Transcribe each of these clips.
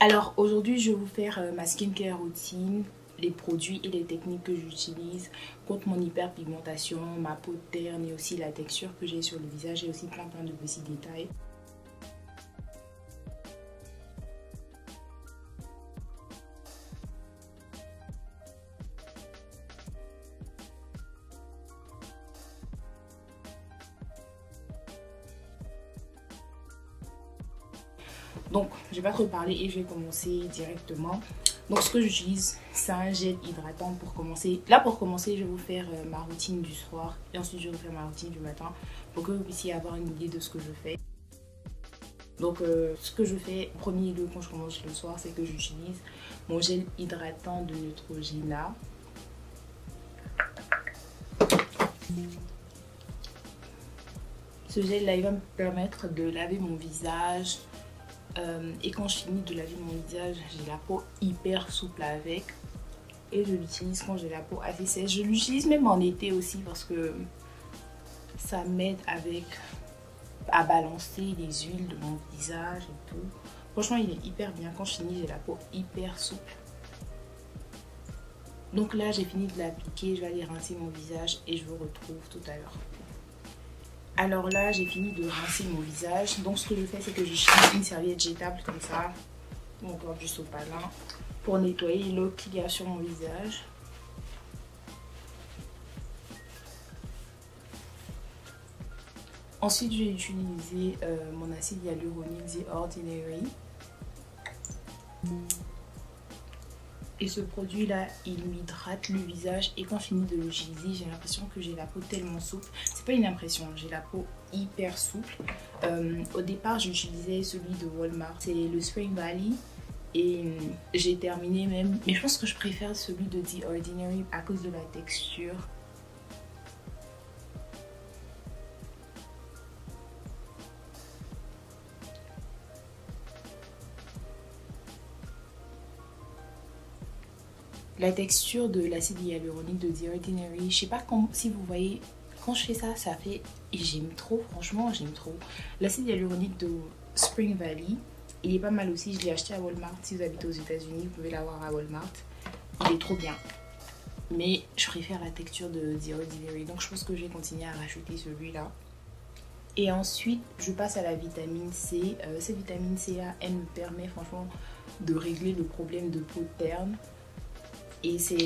Alors aujourd'hui je vais vous faire ma skincare routine, les produits et les techniques que j'utilise contre mon hyperpigmentation, ma peau terne et aussi la texture que j'ai sur le visage et aussi plein de petits détails. Donc je vais pas trop parler et je vais commencer directement. Donc ce que j'utilise, c'est un gel hydratant pour commencer. Là pour commencer, je vais vous faire ma routine du soir et ensuite je vais vous faire ma routine du matin pour que vous puissiez avoir une idée de ce que je fais. Donc ce que je fais en premier lieu quand je commence le soir, c'est que j'utilise mon gel hydratant de Neutrogena. Ce gel là, il va me permettre de laver mon visage. Et quand je finis de laver mon visage, j'ai la peau hyper souple avec. Et je l'utilise quand j'ai la peau assez sèche. Je l'utilise même en été aussi parce que ça m'aide à balancer les huiles de mon visage et tout. Franchement, il est hyper bien. Quand je finis, j'ai la peau hyper souple. Donc là, j'ai fini de l'appliquer. Je vais aller rincer mon visage et je vous retrouve tout à l'heure. Alors là, j'ai fini de rincer mon visage. Donc ce que je fais, c'est que j'utilise une serviette jetable comme ça, ou encore du sopalin, pour nettoyer l'eau qu'il y a sur mon visage. Ensuite, je vais utiliser mon acide hyaluronique The Ordinary. Et ce produit là, il m'hydrate le visage et quand je finis de l'utiliser, j'ai l'impression que j'ai la peau tellement souple. C'est pas une impression, j'ai la peau hyper souple. Au départ, j'utilisais celui de Walmart, c'est le Spring Valley. Et j'ai terminé même, mais je pense que je préfère celui de The Ordinary à cause de la texture. La texture de l'acide hyaluronique de The Ordinary, je sais pas si vous voyez, quand je fais ça, ça fait, et j'aime trop, franchement j'aime trop. L'acide hyaluronique de Spring Valley, il est pas mal aussi, je l'ai acheté à Walmart. Si vous habitez aux États-Unis, vous pouvez l'avoir à Walmart. Il est trop bien, mais je préfère la texture de The Ordinary, donc je pense que je vais continuer à racheter celui-là. Et ensuite, je passe à la vitamine C. Cette vitamine C là, elle me permet franchement de régler le problème de peau terne. Et c'est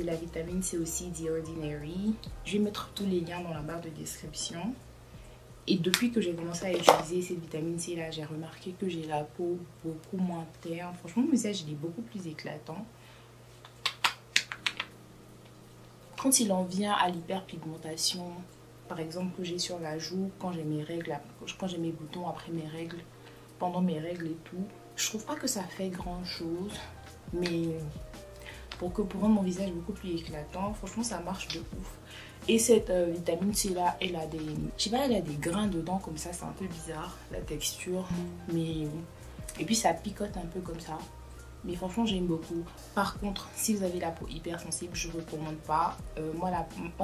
la vitamine C aussi, The Ordinary. Je vais mettre tous les liens dans la barre de description. Et depuis que j'ai commencé à utiliser cette vitamine C là, j'ai remarqué que j'ai la peau beaucoup moins terne. Franchement, mon visage il est beaucoup plus éclatant. Quand il en vient à l'hyperpigmentation, par exemple que j'ai sur la joue, quand j'ai mes règles, quand j'ai mes boutons après mes règles, pendant mes règles et tout, je trouve pas que ça fait grand chose. Mais pour rendre mon visage beaucoup plus éclatant, franchement ça marche de ouf. Et cette vitamine C là, elle a des, je sais pas, elle a des grains dedans comme ça, c'est un peu bizarre la texture, mais et puis ça picote un peu comme ça, mais franchement j'aime beaucoup. Par contre, si vous avez la peau hyper sensible, je recommande pas. Moi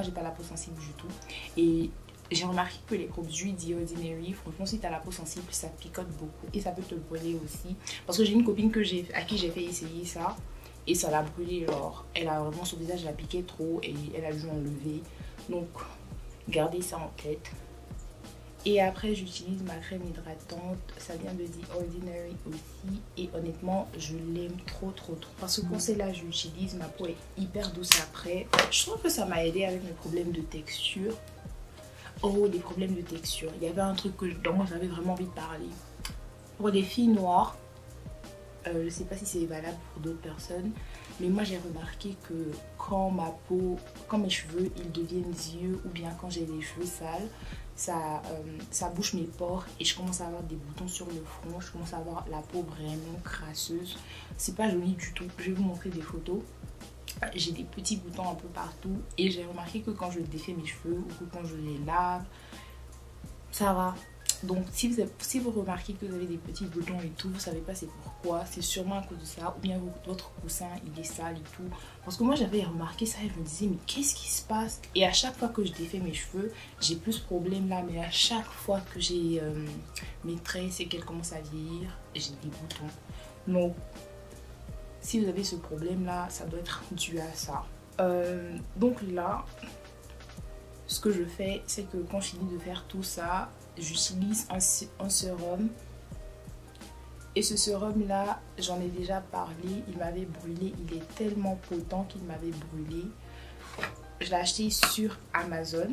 j'ai pas la peau sensible du tout et j'ai remarqué que les produits The Ordinary, franchement si tu as la peau sensible, ça picote beaucoup et ça peut te brûler aussi. Parce que j'ai une copine à qui j'ai fait essayer ça. Et ça l'a brûlé, genre, elle a vraiment, son visage la piqué trop et elle a dû enlever. Donc, gardez ça en tête. Et après, j'utilise ma crème hydratante. Ça vient de The Ordinary aussi. Et honnêtement, je l'aime trop. Parce que quand c'est là, j'utilise, ma peau est hyper douce après. Je trouve que ça m'a aidé avec mes problèmes de texture. Oh, les problèmes de texture. Il y avait un truc dont j'avais vraiment envie de parler. Pour les filles noires, je sais pas si c'est valable pour d'autres personnes, mais moi j'ai remarqué que quand mes cheveux ils deviennent yeux ou bien quand j'ai les cheveux sales, ça bouche mes pores et je commence à avoir des boutons sur le front, je commence à avoir la peau vraiment crasseuse. C'est pas joli du tout. Je vais vous montrer des photos. J'ai des petits boutons un peu partout et j'ai remarqué que quand je défais mes cheveux ou que quand je les lave, ça va. Donc si vous remarquez que vous avez des petits boutons et tout, vous savez pas c'est pourquoi, c'est sûrement à cause de ça, ou bien votre coussin il est sale et tout. Parce que moi j'avais remarqué ça et je me disais mais qu'est-ce qui se passe? Et à chaque fois que je défais mes cheveux, j'ai plus ce problème là, mais à chaque fois que j'ai mes tresses et qu'elles commencent à vieillir, j'ai des boutons. Donc, si vous avez ce problème-là, ça doit être dû à ça. Donc là, ce que je fais, c'est que quand je finis de faire tout ça, j'utilise un sérum. Et ce sérum-là, j'en ai déjà parlé, il m'avait brûlé. Il est tellement potent qu'il m'avait brûlé. Je l'ai acheté sur Amazon.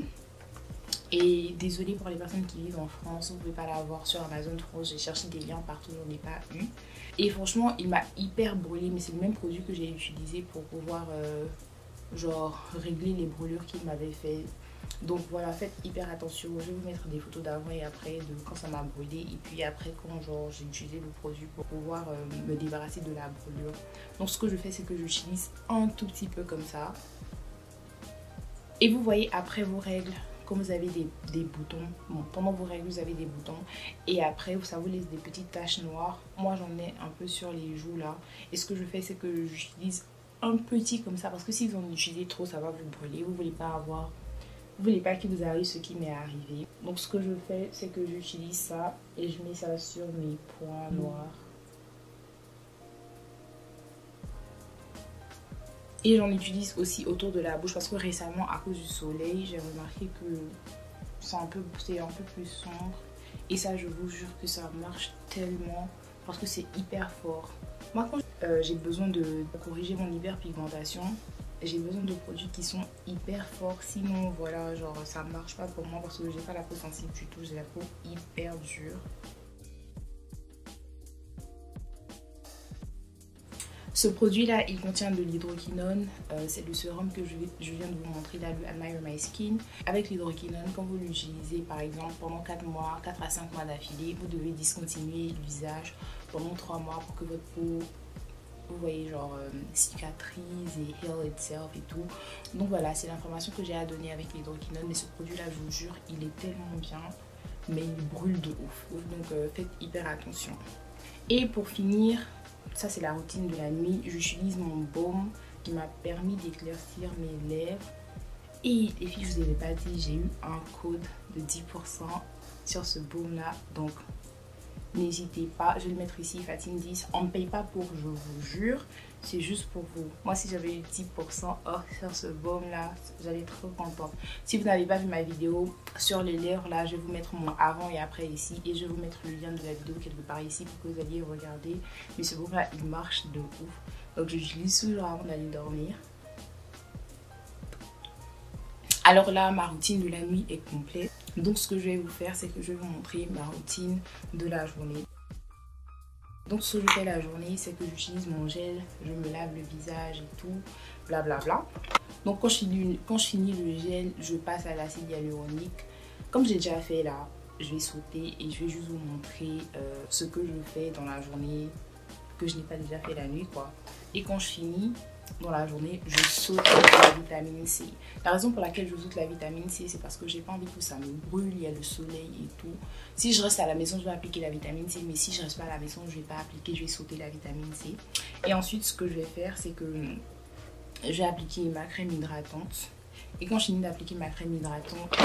Et désolée pour les personnes qui vivent en France, vous ne pouvez pas l'avoir sur Amazon France. J'ai cherché des liens partout, je n'en ai pas eu. Et franchement, il m'a hyper brûlé, mais c'est le même produit que j'ai utilisé pour pouvoir genre régler les brûlures qu'il m'avait fait. Donc voilà, faites hyper attention. Je vais vous mettre des photos d'avant et après de quand ça m'a brûlé, et puis après quand genre j'ai utilisé le produit pour pouvoir me débarrasser de la brûlure. Donc ce que je fais, c'est que j'utilise un tout petit peu comme ça. Et vous voyez, après vos règles, quand vous avez des boutons, bon, pendant vos règles vous avez des boutons, et après ça vous laisse des petites taches noires. Moi j'en ai un peu sur les joues là, et ce que je fais, c'est que j'utilise un petit comme ça, parce que si vous en utilisez trop, ça va vous brûler. Vous voulez pas avoir, vous voulez pas qu'il vous arrive ce qui m'est arrivé. Donc ce que je fais, c'est que j'utilise ça et je mets ça sur mes points noirs. Et j'en utilise aussi autour de la bouche, parce que récemment, à cause du soleil, j'ai remarqué que c'est un peu plus sombre. Et ça, je vous jure que ça marche tellement, parce que c'est hyper fort. Moi, quand j'ai besoin de corriger mon hyperpigmentation, j'ai besoin de produits qui sont hyper forts. Sinon, voilà, genre ça marche pas pour moi, parce que j'ai pas la peau sensible du tout, j'ai la peau hyper dure. Ce produit-là, il contient de l'hydroquinone. C'est le sérum que je viens de vous montrer là, le Admire My Skin. Avec l'hydroquinone, quand vous l'utilisez par exemple pendant 4 à 5 mois d'affilée, vous devez discontinuer l'usage pendant 3 mois pour que votre peau, vous voyez, genre cicatrise et heal itself et tout. Donc voilà, c'est l'information que j'ai à donner avec l'hydroquinone. Mais ce produit-là, je vous jure, il est tellement bien, mais il brûle de ouf. Donc faites hyper attention. Et pour finir, ça c'est la routine de la nuit, j'utilise mon baume qui m'a permis d'éclaircir mes lèvres. Et les filles, je vous avais pas dit, j'ai eu un code de 10% sur ce baume là, donc n'hésitez pas. Je vais le mettre ici, Fatine 10. On ne paye pas pour, je vous jure, c'est juste pour vous. Moi, si j'avais eu 10% off sur ce baume là, j'allais être trop contente. Si vous n'avez pas vu ma vidéo sur les lèvres là, je vais vous mettre mon avant et après ici, et je vais vous mettre le lien de la vidéo quelque part ici pour que vous alliez regarder. Mais ce baume là, il marche de ouf, donc je l'utilise toujours avant d'aller dormir. Alors là, ma routine de la nuit est complète. Donc ce que je vais vous faire, c'est que je vais vous montrer ma routine de la journée. Donc ce que je fais la journée, c'est que j'utilise mon gel, je me lave le visage et tout, blablabla. Donc quand je finis le gel, je passe à l'acide hyaluronique. Comme j'ai déjà fait là, je vais sauter et je vais juste vous montrer ce que je fais dans la journée, que je n'ai pas déjà fait la nuit quoi. Et quand je finis dans la journée, je saute la vitamine C. La raison pour laquelle je saute la vitamine C, c'est parce que j'ai pas envie que ça me brûle, il y a le soleil et tout. Si je reste à la maison, je vais appliquer la vitamine C, mais si je reste pas à la maison, je vais pas appliquer, je vais sauter la vitamine C. Et ensuite, ce que je vais faire, c'est que je vais appliquer ma crème hydratante. Et quand je finis d'appliquer ma crème hydratante,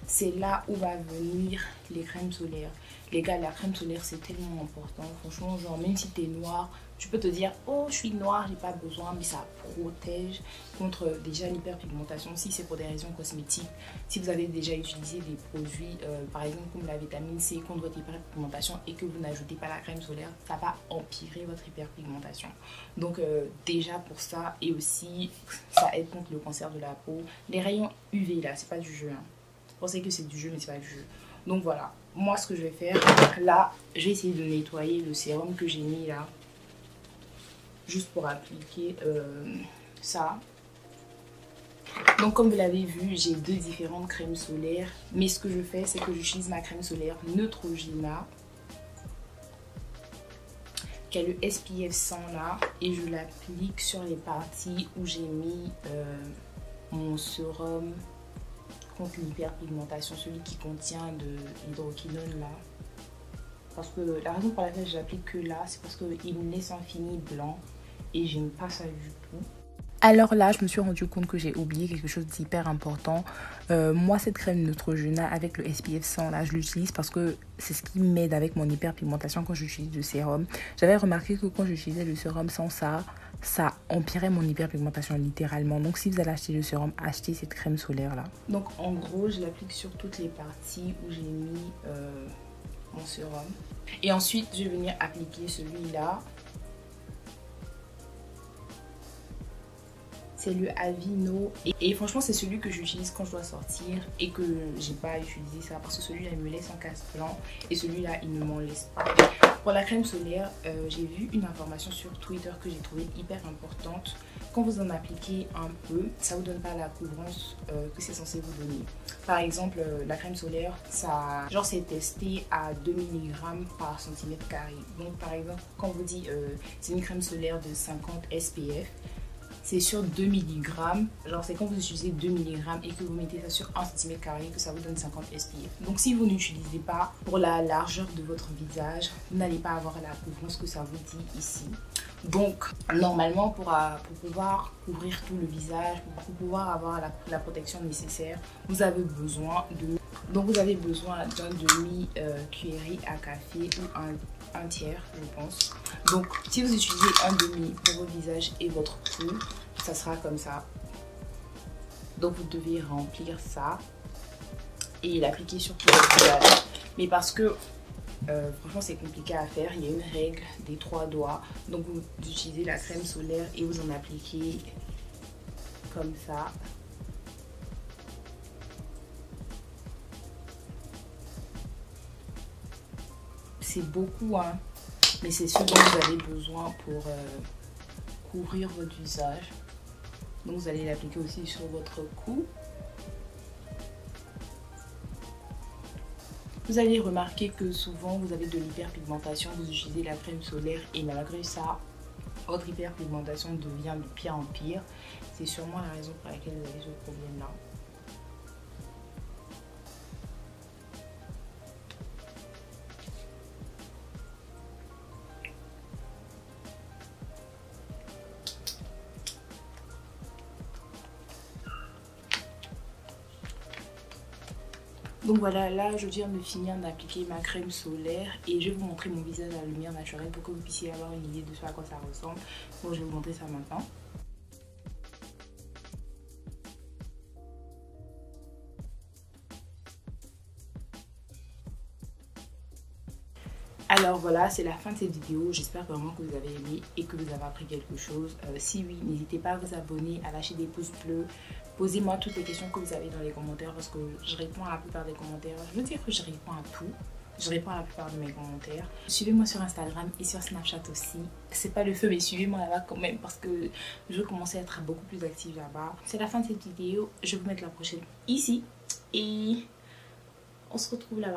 c'est là où va venir les crèmes solaires. Les gars, la crème solaire, c'est tellement important. Franchement, genre, même si tu es noir, tu peux te dire, oh, je suis noire, j'ai pas besoin, mais ça protège contre déjà l'hyperpigmentation. Si c'est pour des raisons cosmétiques, si vous avez déjà utilisé des produits, par exemple, comme la vitamine C contre votre hyperpigmentation et que vous n'ajoutez pas la crème solaire, ça va empirer votre hyperpigmentation. Donc, déjà pour ça, et aussi, ça aide contre le cancer de la peau. Les rayons UV, là, c'est pas du jeu. Hein. Vous pensez que c'est du jeu, mais c'est pas du jeu. Donc voilà, moi ce que je vais faire, là, je vais essayer de nettoyer le sérum que j'ai mis là. Juste pour appliquer ça. Donc comme vous l'avez vu, j'ai deux différentes crèmes solaires. Mais ce que je fais, c'est que j'utilise ma crème solaire Neutrogena, qui a le SPF 100 là. Et je l'applique sur les parties où j'ai mis mon sérum contre l'hyperpigmentation, celui qui contient de l'hydroquinone là. Parce que la raison pour laquelle je l'applique que là, c'est parce qu'il me laisse un fini blanc et j'aime pas ça du tout. Alors là, je me suis rendu compte que j'ai oublié quelque chose d'hyper important. Moi, cette crème Neutrogena avec le SPF 100, là, je l'utilise parce que c'est ce qui m'aide avec mon hyperpigmentation quand j'utilise le sérum. J'avais remarqué que quand j'utilisais le sérum sans ça empirait mon hyperpigmentation littéralement. Donc, si vous allez acheter le sérum, achetez cette crème solaire là. Donc, en gros, je l'applique sur toutes les parties où j'ai mis mon sérum. Et ensuite, je vais venir appliquer celui-là. C'est le Aveeno et franchement c'est celui que j'utilise quand je dois sortir et que j'ai pas utilisé ça parce que celui-là il me laisse un casse blanc et celui-là il ne m'en laisse pas. Pour la crème solaire, j'ai vu une information sur Twitter que j'ai trouvé hyper importante. Quand vous en appliquez un peu, ça vous donne pas la couvrance que c'est censé vous donner. Par exemple, la crème solaire, ça, genre c'est testé à 2 mg par centimètre carré. Donc par exemple, quand on vous dit c'est une crème solaire de 50 SPF, c'est sur 2 mg, genre c'est quand vous utilisez 2 mg et que vous mettez ça sur 1 cm que ça vous donne 50 SPF. Donc si vous n'utilisez pas pour la largeur de votre visage, vous n'allez pas avoir la couvrance que ça vous dit ici. Donc normalement pour pouvoir couvrir tout le visage, pour pouvoir avoir la protection nécessaire, vous avez besoin d'un demi cuillerée à café ou un tiers je pense. Donc si vous utilisez un demi pour votre visage et votre cou, ça sera comme ça. Donc vous devez remplir ça et l'appliquer sur tout votre visage. Mais parce que franchement c'est compliqué à faire, il y a une règle des 3 doigts. Donc vous utilisez la crème solaire et vous en appliquez comme ça. C'est beaucoup hein, mais c'est ce dont vous avez besoin pour couvrir votre visage. Donc vous allez l'appliquer aussi sur votre cou. Vous allez remarquer que souvent vous avez de l'hyperpigmentation, vous utilisez la crème solaire et malgré ça, votre hyperpigmentation devient de pire en pire. C'est sûrement la raison pour laquelle vous avez ce problème là. Donc voilà, là je viens de finir d'appliquer ma crème solaire et je vais vous montrer mon visage à la lumière naturelle pour que vous puissiez avoir une idée de ce à quoi ça ressemble. Donc je vais vous montrer ça maintenant. Alors voilà, c'est la fin de cette vidéo. J'espère vraiment que vous avez aimé et que vous avez appris quelque chose. Si oui, n'hésitez pas à vous abonner, à lâcher des pouces bleus. Posez-moi toutes les questions que vous avez dans les commentaires parce que je réponds à la plupart des commentaires. Je veux dire que je réponds à tout. Je réponds à la plupart de mes commentaires. Suivez-moi sur Instagram et sur Snapchat aussi. C'est pas le feu, mais suivez-moi là-bas quand même parce que je veux commencer à être beaucoup plus active là-bas. C'est la fin de cette vidéo. Je vais vous mettre la prochaine ici et on se retrouve là-bas.